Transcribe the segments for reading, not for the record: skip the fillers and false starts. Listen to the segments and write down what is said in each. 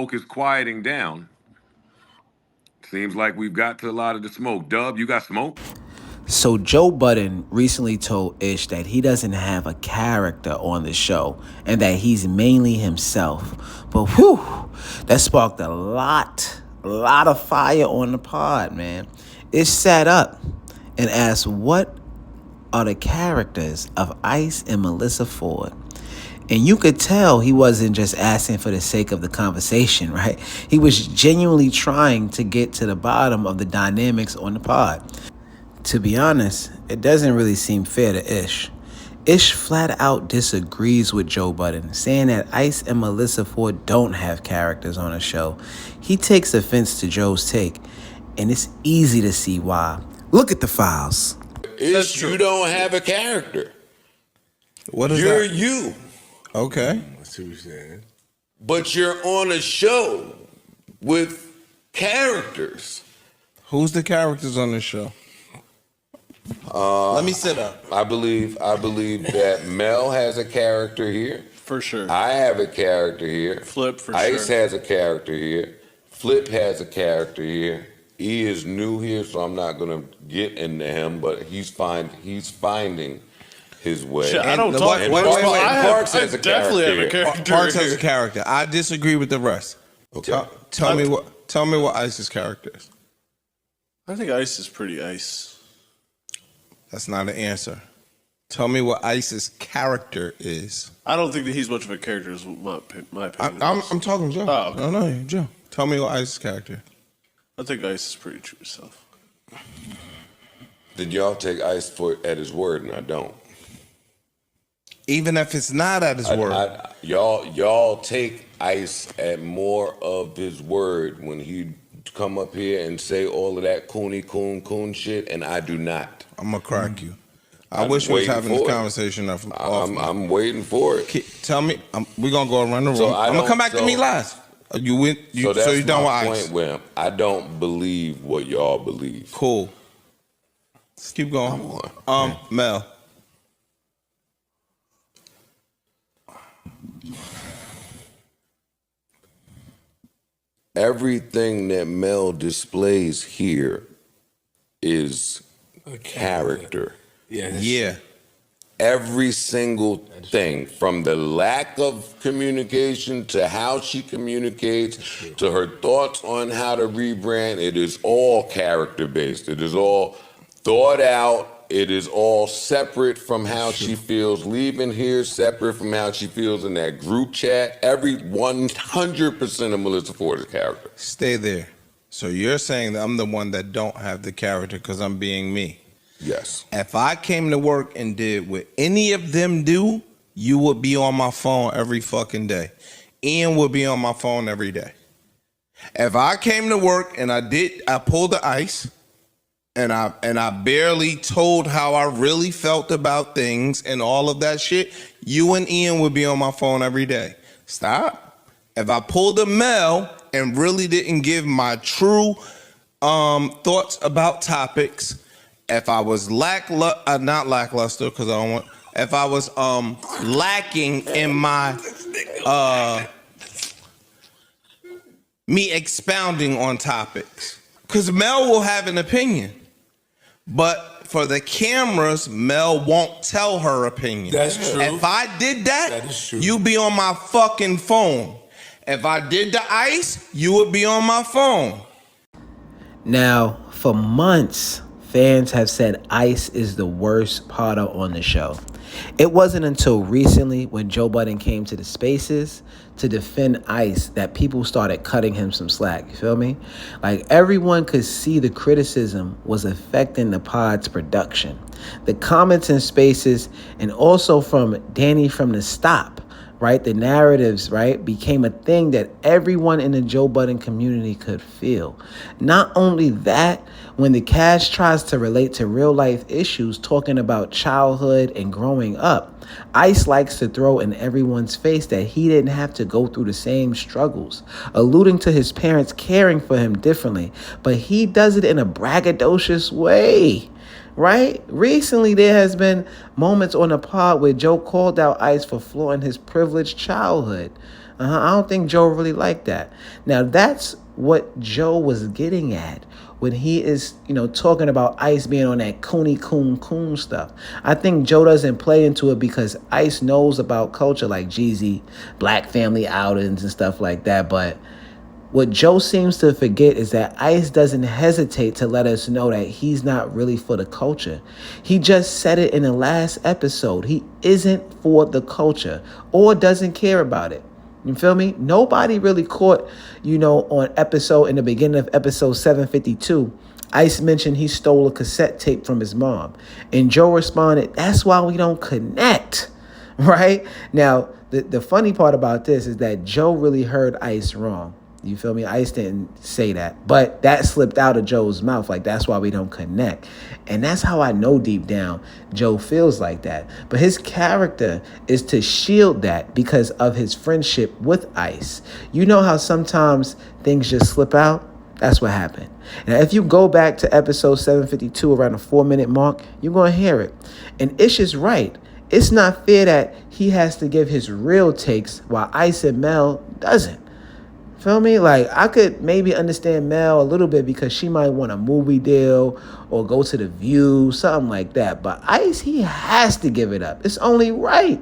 smoke is quieting down. Seems like we've got to a lot of the smoke. Dub, you got smoke? So Joe Budden recently told Ish that he doesn't have a character on the show and that he's mainly himself. But whew, that sparked a lot of fire on the pod, man. Ish sat up and asked what are the characters of Ice and Melyssa Ford. And you could tell he wasn't just asking for the sake of the conversation, right? He was genuinely trying to get to the bottom of the dynamics on the pod. To be honest, it doesn't really seem fair to Ish. Ish flat out disagrees with Joe Budden, saying that Ice and Melyssa Ford don't have characters on the show. He takes offense to Joe's take, and it's easy to see why. Look at the files. Ish, you don't have a character. What is You're that? you. Okay. I see what you're saying. But you're on a show with characters. Who's the characters on the show? Let me sit up. I believe that Mel has a character here. For sure. I have a character here. Flip, for Ice sure. has a character here. Flip has a character here. E is new here, so I'm not gonna get into him, but he's finding his way. Shit, I don't And talk. wait, Parks I has a definitely have a character. character. Parks has a character. I disagree with the rest. Okay. Tell me what Ice's character is. I think Ice is pretty ice. That's not an answer. Tell me what Ice's character is. I don't think that he's much of a character. Is my opinion. I'm talking Joe. Oh, okay. No, Joe. Tell me what Ice's character. I think Ice is pretty true to himself. Did y'all take Ice at his word, and I don't. Even if it's not at his word. Y'all take Ice at more of his word when he come up here and say all of that coon shit, and I do not. I'm gonna crack you. I I'm wish we was waiting having this for it. conversation off. I'm waiting for it. Tell me. We're gonna go around the room. So I'm gonna come back to me last. You went. So that's you done with my Ice. point where I don't believe what y'all believe. Cool. Let's keep going. Come on. Mel. Everything that Mel displays here is character. Yeah. Every single thing, from the lack of communication to how she communicates to her thoughts on how to rebrand, it is all character based. It is all thought out. It is all separate from how she feels leaving here, separate from how she feels in that group chat. Every 100% of Melyssa Ford's character. Stay there. So you're saying that I'm the one that don't have the character because I'm being me. Yes. If I came to work and did what any of them do, you would be on my phone every fucking day. Ian would be on my phone every day. If I came to work and I pulled the Ice and I barely told how I really felt about things and all of that shit, you and Ian would be on my phone every day. Stop. If I pulled a Mel and really didn't give my true thoughts about topics, if I was not lackluster, because I don't want. If I was lacking in my me expounding on topics, because Mel will have an opinion, but for the cameras, Mel won't tell her opinion. That's true. If I did that is true. you be on my fucking phone. If I did the Ice, you would be on my phone. Now, for months, fans have said Ice is the worst Potter on the show. It wasn't until recently when Joe Budden came to the spaces to defend Ice that people started cutting him some slack. You feel me? Like, everyone could see the criticism was affecting the pod's production. The comments in spaces, and also from Danny from the Stop, right? The narratives, right, became a thing that everyone in the Joe Budden community could feel. Not only that, when the cast tries to relate to real life issues, talking about childhood and growing up, Ice likes to throw in everyone's face that he didn't have to go through the same struggles, alluding to his parents caring for him differently, but he does it in a braggadocious way. Right? Recently, there has been moments on the pod where Joe called out Ice for flaunting his privileged childhood. I don't think Joe really liked that. Now, that's what Joe was getting at when he is, talking about Ice being on that coon stuff. I think Joe doesn't play into it because Ice knows about culture like Jeezy, black family outings and stuff like that. But what Joe seems to forget is that Ice doesn't hesitate to let us know that he's not really for the culture. He just said it in the last episode. He isn't for the culture or doesn't care about it. You feel me? Nobody really caught, in the beginning of episode 752, Ice mentioned he stole a cassette tape from his mom. And Joe responded, that's why we don't connect, right? Now, the funny part about this is that Joe really heard Ice wrong. You feel me? Ice didn't say that, but that slipped out of Joe's mouth. Like, that's why we don't connect. And that's how I know deep down Joe feels like that. But his character is to shield that because of his friendship with Ice. You know how sometimes things just slip out? That's what happened. Now, if you go back to episode 752 around the 4-minute mark, you're going to hear it. And Ish is right. It's not fair that he has to give his real takes while Ice and Mel doesn't. Feel me? Like, I could maybe understand Mel a little bit because she might want a movie deal or go to the View, something like that. But Ice, he has to give it up. It's only right.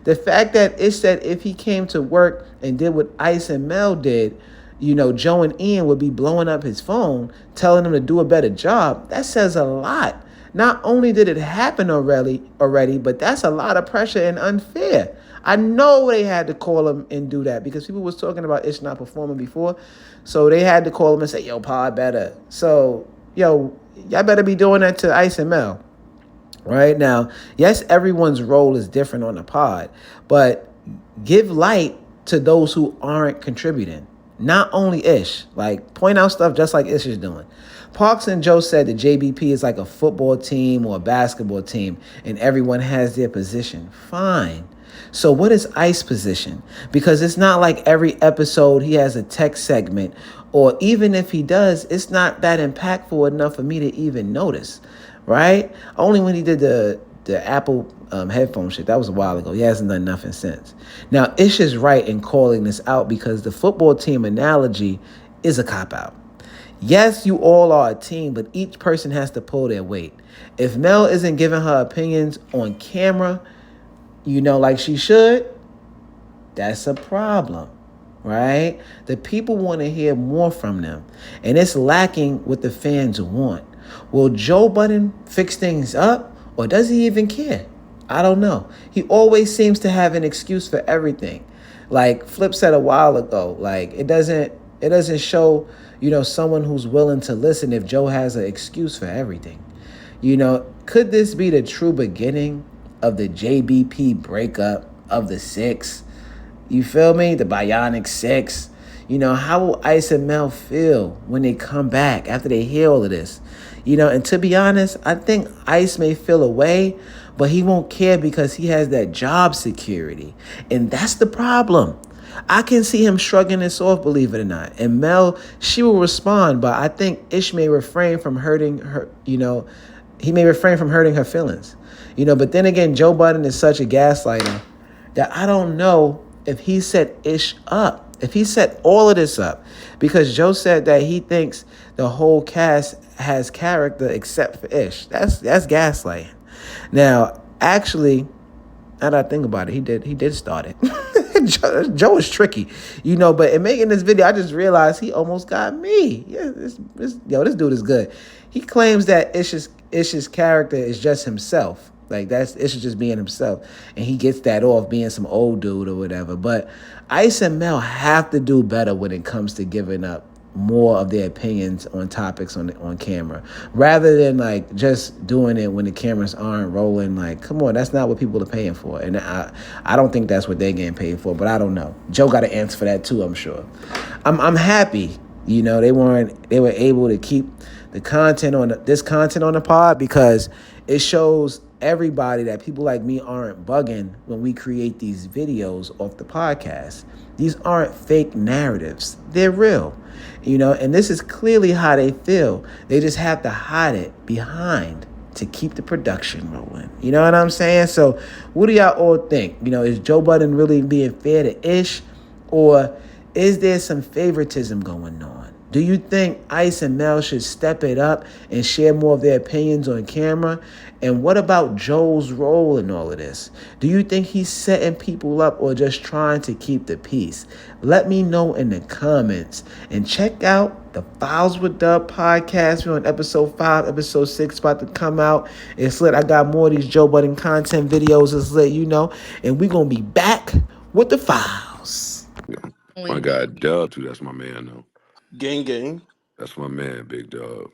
The fact that it said if he came to work and did what Ice and Mel did, Joe and Ian would be blowing up his phone, telling him to do a better job. That says a lot. Not only did it happen already, but that's a lot of pressure and unfair. I know they had to call him and do that because people was talking about Ish not performing before. So they had to call him and say, yo, Pod better. So, y'all better be doing that to Ice and Mel. Right? Now, yes, everyone's role is different on the pod, but give light to those who aren't contributing. Not only Ish. Like, point out stuff just like Ish is doing. Parks and Joe said the JBP is like a football team or a basketball team and everyone has their position. Fine. So what is Ice's position? Because it's not like every episode he has a tech segment, or even if he does, it's not that impactful enough for me to even notice, right? Only when he did the Apple headphone shit. That was a while ago. He hasn't done nothing since. Now, Ish is right in calling this out because the football team analogy is a cop-out. Yes, you all are a team, but each person has to pull their weight. If Mel isn't giving her opinions on camera, like she should, that's a problem, right? The people want to hear more from them, and it's lacking what the fans want. Will Joe Budden fix things up, or does he even care? I don't know. He always seems to have an excuse for everything. Like Flip said a while ago, like it doesn't show, someone who's willing to listen if Joe has an excuse for everything. Could this be the true beginning of the JBP breakup of the six? You feel me? The Bionic Six. How will Ice and Mel feel when they come back after they hear all of this? And to be honest, I think Ice may feel away, but he won't care because he has that job security. And that's the problem. I can see him shrugging this off, believe it or not. And Mel, she will respond, but I think Ish may refrain from hurting her, he may refrain from hurting her feelings. But then again, Joe Budden is such a gaslighter that I don't know if he set Ish up, if he set all of this up, because Joe said that he thinks the whole cast has character except for Ish. That's gaslighting. Now, actually, now that I think about it, he did start it. Joe is tricky, but in making this video, I just realized he almost got me. Yeah, this dude is good. He claims that Ish's character is just himself. Like, that's Ish is just being himself. And he gets that off being some old dude or whatever. But Ice and Mel have to do better when it comes to giving up more of their opinions on topics on camera, rather than like just doing it when the cameras aren't rolling. Like, come on, that's not what people are paying for, and I don't think that's what they're getting paid for. But I don't know. Joe got an answer for that too, I'm sure. I'm happy, they were able to keep the content on the pod because it shows everybody that people like me aren't bugging when we create these videos off the podcast. These aren't fake narratives. They're real. And this is clearly how they feel. They just have to hide it behind to keep the production rolling. You know what I'm saying? So what do y'all all think? Is Joe Budden really being fair to Ish? Or is there some favoritism going on? Do you think Ice and Mel should step it up and share more of their opinions on camera? And what about Joel's role in all of this? Do you think he's setting people up or just trying to keep the peace? Let me know in the comments. And check out the Files with Dub podcast. We're on episode 5, episode 6 about to come out. It's lit. I got more of these Joe Budden content videos. It's lit, you know. And we're going to be back with the files. My guy Dub too. That's my man though. Gang gang. That's my man, Big Dub.